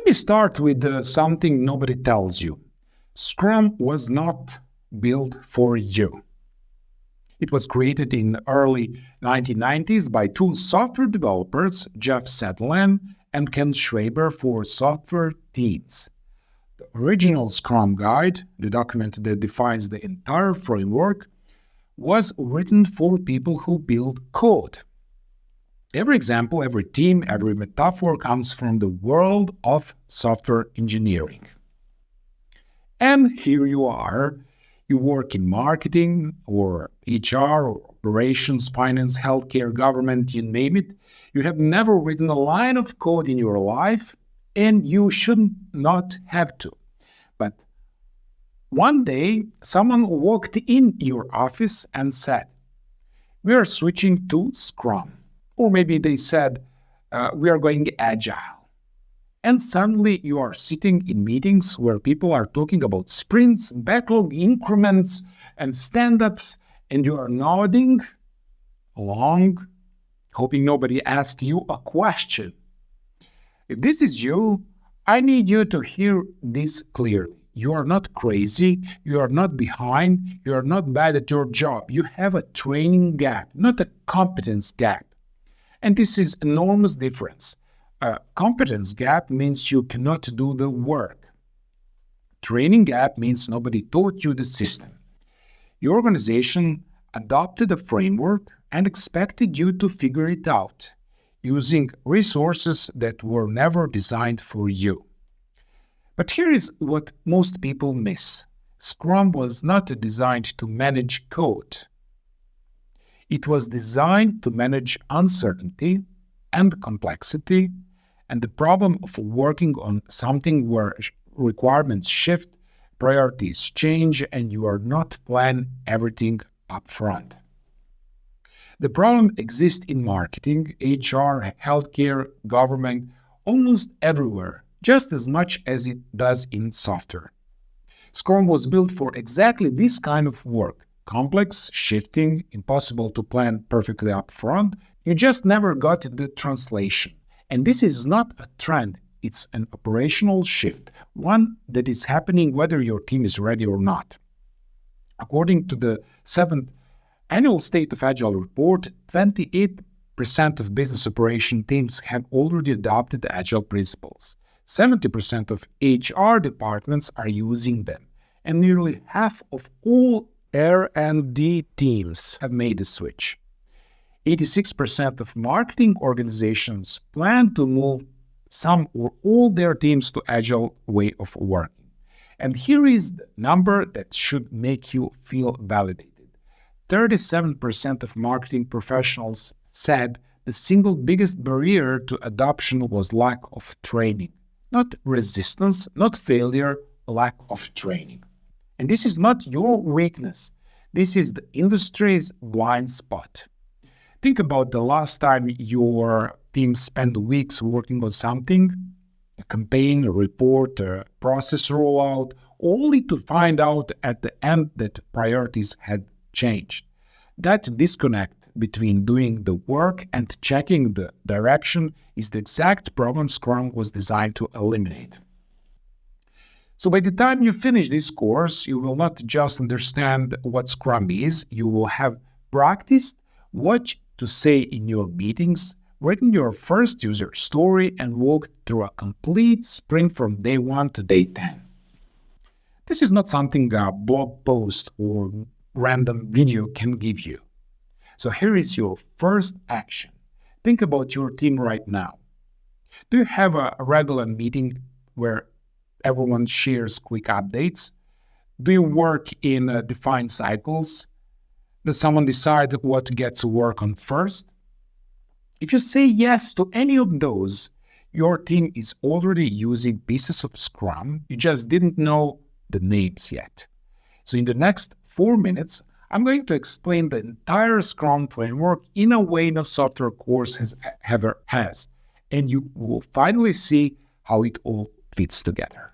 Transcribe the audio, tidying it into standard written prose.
me start with something nobody tells you. Scrum was not built for you. It was created in the early 1990s by two software developers, Jeff Sutherland and Ken Schwaber, for software teams. The original Scrum guide, the document that defines the entire framework, was written for people who build code. Every example, every team, every metaphor comes from the world of software engineering. And here you are. You work in marketing or HR or operations, finance, healthcare, government, you name it. You have never written a line of code in your life, and you should not have to. But one day, someone walked in your office and said, "We are switching to Scrum." Or maybe they said, "We are going Agile." And suddenly you are sitting in meetings where people are talking about sprints, backlog, increments, and stand-ups, and you are nodding along, hoping nobody asks you a question. If this is you, I need you to hear this clearly. You are not crazy, you are not behind, you are not bad at your job. You have a training gap, not a competence gap. And this is an enormous difference. A competence gap means you cannot do the work. Training gap means nobody taught you the system. Your organization adopted a framework and expected you to figure it out using resources that were never designed for you. But here is what most people miss. Scrum was not designed to manage code. It was designed to manage uncertainty and complexity and the problem of working on something where requirements shift, priorities change, and you are not planning everything up front. The problem exists in marketing, HR, healthcare, government, almost everywhere, just as much as it does in software. Scrum was built for exactly this kind of work. Complex, shifting, impossible to plan perfectly up front. You just never got the translation. And this is not a trend, it's an operational shift, one that is happening whether your team is ready or not. According to the 7th Annual State of Agile report, 28% of business operation teams have already adopted the Agile principles. 70% of HR departments are using them, and nearly half of all R&D teams have made the switch. 86% of marketing organizations plan to move some or all their teams to Agile way of working. And here is the number that should make you feel validated. 37% of marketing professionals said the single biggest barrier to adoption was lack of training. Not resistance, not failure, lack of training. And this is not your weakness. This is the industry's blind spot. Think about the last time your team spent weeks working on something, a campaign, a report, a process rollout, only to find out at the end that priorities had changed. That disconnect between doing the work and checking the direction is the exact problem Scrum was designed to eliminate. So by the time you finish this course, you will not just understand what Scrum is, you will have practiced what to say in your meetings, written your first user story, and walked through a complete sprint from day 1 to day 10. This is not something a blog post or random video can give you. So here is your first action. Think about your team right now. Do you have a regular meeting where everyone shares quick updates? Do you work in defined cycles? Does someone decide what gets work on first? If you say yes to any of those, your team is already using pieces of Scrum. You just didn't know the names yet. So in the next 4 minutes, I'm going to explain the entire Scrum framework in a way no software course ever has. And you will finally see how it all fits together.